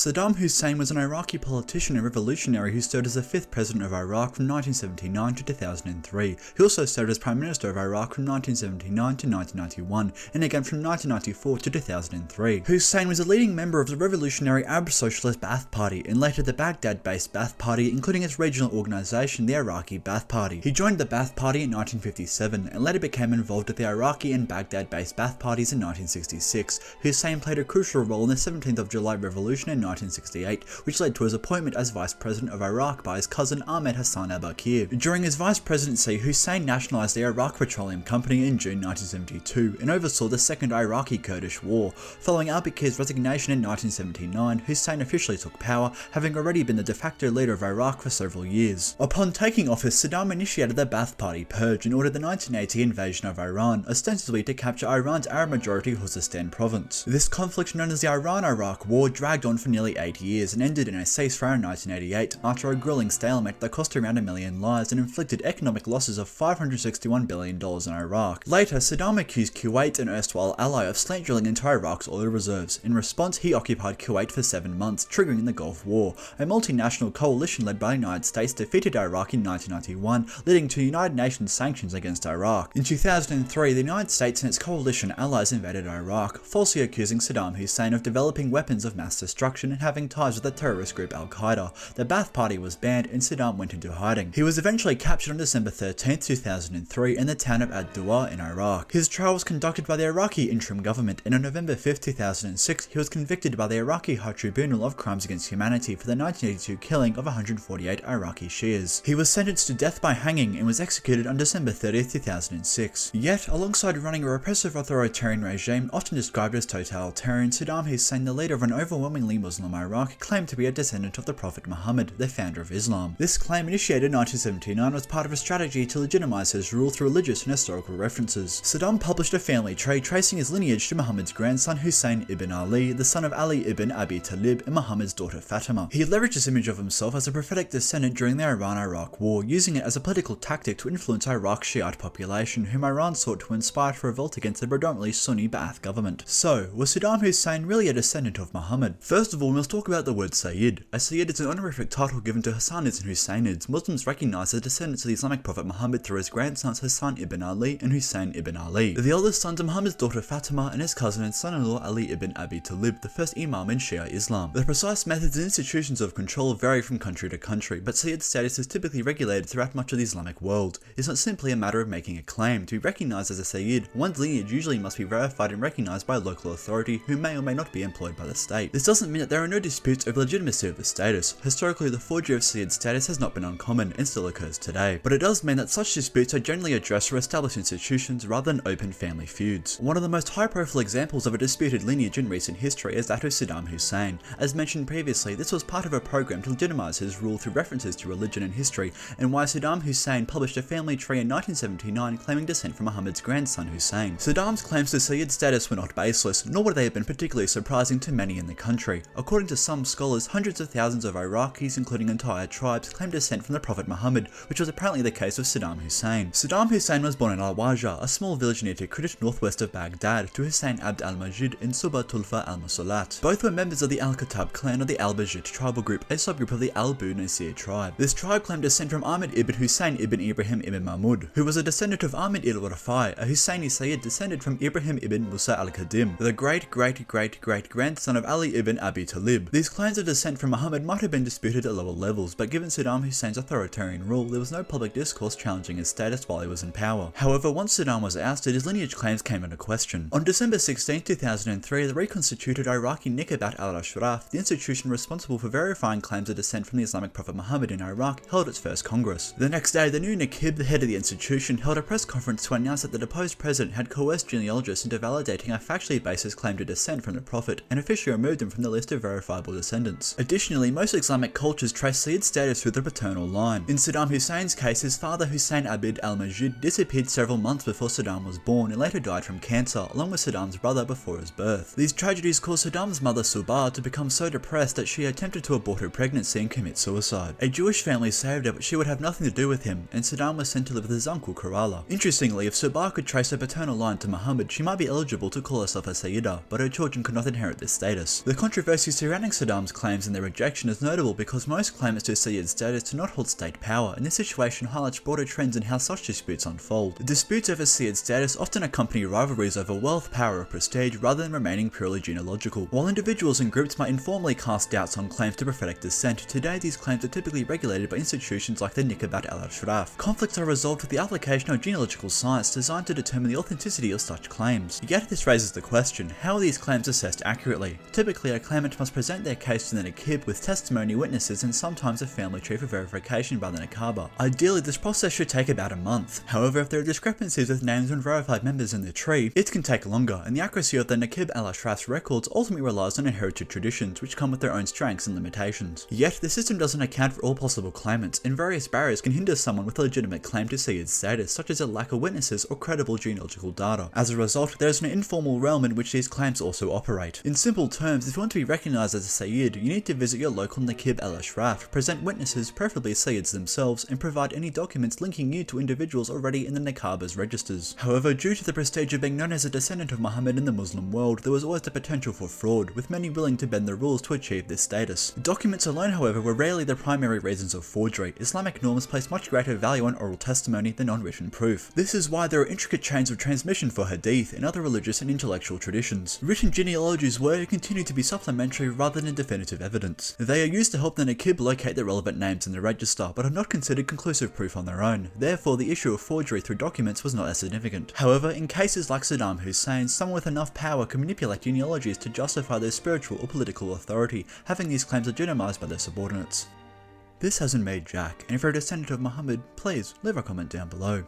Saddam Hussein was an Iraqi politician and revolutionary who served as the 5th president of Iraq from 1979 to 2003. He also served as Prime Minister of Iraq from 1979 to 1991, and again from 1994 to 2003. Hussein was a leading member of the revolutionary Arab Socialist Ba'ath Party and later the Baghdad-based Ba'ath Party, including its regional organisation, the Iraqi Ba'ath Party. He joined the Ba'ath Party in 1957 and later became involved with the Iraqi and Baghdad-based Ba'ath parties in 1966. Hussein played a crucial role in the 17th of July revolution in 1968, which led to his appointment as Vice President of Iraq by his cousin Ahmed Hassan al-Bakir. During his vice presidency, Hussein nationalised the Iraq Petroleum Company in June 1972 and oversaw the Second Iraqi-Kurdish War. Following al-Bakir's resignation in 1979, Hussein officially took power, having already been the de facto leader of Iraq for several years. Upon taking office, Saddam initiated the Ba'ath Party purge and ordered the 1980 invasion of Iran, ostensibly to capture Iran's Arab-majority Khuzestan province. This conflict, known as the Iran-Iraq War, dragged on for nearly 8 years and ended in a ceasefire in 1988 after a grueling stalemate that cost around 1 million lives and inflicted economic losses of $561 billion in Iraq. Later, Saddam accused Kuwait, an erstwhile ally, of slant drilling into Iraq's oil reserves. In response, he occupied Kuwait for 7 months, triggering the Gulf War. A multinational coalition led by the United States defeated Iraq in 1991, leading to United Nations sanctions against Iraq. In 2003, the United States and its coalition allies invaded Iraq, falsely accusing Saddam Hussein of developing weapons of mass destruction and having ties with the terrorist group Al-Qaeda. The Ba'ath Party was banned and Saddam went into hiding. He was eventually captured on December 13, 2003 in the town of Ad-Duwa in Iraq. His trial was conducted by the Iraqi interim government, and on November 5, 2006 he was convicted by the Iraqi High Tribunal of Crimes Against Humanity for the 1982 killing of 148 Iraqi Shias. He was sentenced to death by hanging and was executed on December 30, 2006. Yet, alongside running a repressive authoritarian regime often described as totalitarian, Saddam Hussein, the leader of an overwhelmingly Muslim Iraq, claimed to be a descendant of the Prophet Muhammad, the founder of Islam. This claim, initiated in 1979, was part of a strategy to legitimize his rule through religious and historical references. Saddam published a family tree tracing his lineage to Muhammad's grandson Hussein ibn Ali, the son of Ali ibn Abi Talib, and Muhammad's daughter Fatima. He leveraged this image of himself as a prophetic descendant during the Iran-Iraq War, using it as a political tactic to influence Iraq's Shiite population, whom Iran sought to inspire to revolt against the predominantly Sunni Ba'ath government. So, was Saddam Hussein really a descendant of Muhammad? First of all, we must talk about the word Sayyid. A Sayyid is an honorific title given to Hassanids and Husseinids. Muslims recognize the descendants of the Islamic prophet Muhammad through his grandsons Hassan ibn Ali and Hussein ibn Ali. The eldest sons are Muhammad's daughter Fatima and his cousin and son-in-law Ali ibn Abi Talib, the first Imam in Shia Islam. The precise methods and institutions of control vary from country to country, but Sayyid status is typically regulated throughout much of the Islamic world. It's not simply a matter of making a claim. To be recognized as a Sayyid, one's lineage usually must be verified and recognized by a local authority who may or may not be employed by the state. This doesn't mean that there are no disputes over legitimacy of the status. Historically, the forgery of Sayyid status has not been uncommon and still occurs today, but it does mean that such disputes are generally addressed through established institutions rather than open family feuds. One of the most high-profile examples of a disputed lineage in recent history is that of Saddam Hussein. As mentioned previously, this was part of a program to legitimize his rule through references to religion and history, and why Saddam Hussein published a family tree in 1979 claiming descent from Muhammad's grandson Hussein. Saddam's claims to Sayyid status were not baseless, nor would they have been particularly surprising to many in the country. According to some scholars, hundreds of thousands of Iraqis, including entire tribes, claim descent from the Prophet Muhammad, which was apparently the case with Saddam Hussein. Saddam Hussein was born in Al-Wajah, a small village near Tikrit, northwest of Baghdad, to Hussein Abd al-Majid and Suba Tulfa al-Musalat. Both were members of the Al-Khattab clan of the Al-Bajit tribal group, a subgroup of the Al-Bu Nasir tribe. This tribe claimed descent from Ahmed ibn Hussein ibn Ibrahim ibn Mahmud, who was a descendant of Ahmed al-Rafai, a Husseini Sayyid descended from Ibrahim ibn Musa al-Qadim, the great-great-great-great-grandson of Ali ibn Abi Talib. These claims of descent from Muhammad might have been disputed at lower levels, but given Saddam Hussein's authoritarian rule, there was no public discourse challenging his status while he was in power. However, once Saddam was ousted, his lineage claims came into question. On December 16, 2003, the reconstituted Iraqi Nikibat al-Ashraf, the institution responsible for verifying claims of descent from the Islamic prophet Muhammad in Iraq, held its first congress. The next day, the new Nikib, the head of the institution, held a press conference to announce that the deposed president had coerced genealogists into validating a factually basis claim to descent from the prophet and officially removed him from the list of verifiable descendants. Additionally, most Islamic cultures trace Sayyid's status through the paternal line. In Saddam Hussein's case, his father Hussein Abid al-Majid disappeared several months before Saddam was born and later died from cancer, along with Saddam's brother before his birth. These tragedies caused Saddam's mother Subah to become so depressed that she attempted to abort her pregnancy and commit suicide. A Jewish family saved her, but she would have nothing to do with him, and Saddam was sent to live with his uncle Kerala. Interestingly, if Subah could trace her paternal line to Muhammad, she might be eligible to call herself a Sayyidah, but her children could not inherit this status. The controversy surrounding Saddam's claims and their rejection is notable because most claimants to Sayyid status do not hold state power, and this situation highlights broader trends in how such disputes unfold. Disputes over Sayyid status often accompany rivalries over wealth, power, or prestige rather than remaining purely genealogical. While individuals and groups might informally cast doubts on claims to prophetic descent, today these claims are typically regulated by institutions like the Niqabat al-Ashraf. Conflicts are resolved with the application of genealogical science designed to determine the authenticity of such claims. Yet this raises the question, how are these claims assessed accurately? Typically, a claimant must present their case to the Niqab with testimony, witnesses, and sometimes a family tree for verification by the Niqaba. Ideally, this process should take about a month. However, if there are discrepancies with names and verified members in the tree, it can take longer, and the accuracy of the Niqab al-Ashraf's records ultimately relies on inherited traditions, which come with their own strengths and limitations. Yet, the system doesn't account for all possible claimants, and various barriers can hinder someone with a legitimate claim to Sayyid status, such as a lack of witnesses or credible genealogical data. As a result, there is an informal realm in which these claims also operate. In simple terms, if you want to be recognized as a Sayyid, you need to visit your local Niqab al-Ashraf, present witnesses, preferably Sayyids themselves, and provide any documents linking you to individuals already in the Niqaba's registers. However, due to the prestige of being known as a descendant of Muhammad in the Muslim world, there was always the potential for fraud, with many willing to bend the rules to achieve this status. Documents alone, however, were rarely the primary reasons of forgery. Islamic norms place much greater value on oral testimony than on written proof. This is why there are intricate chains of transmission for hadith and other religious and intellectual traditions. Written genealogies were and continue to be supplementary rather than definitive evidence. They are used to help the Niqab locate the relevant names in the register, but are not considered conclusive proof on their own. Therefore, the issue of forgery through documents was not as significant. However, in cases like Saddam Hussein, someone with enough power can manipulate genealogies to justify their spiritual or political authority, having these claims legitimized by their subordinates. This hasn't made Jack, and if you're a descendant of Muhammad, please leave a comment down below.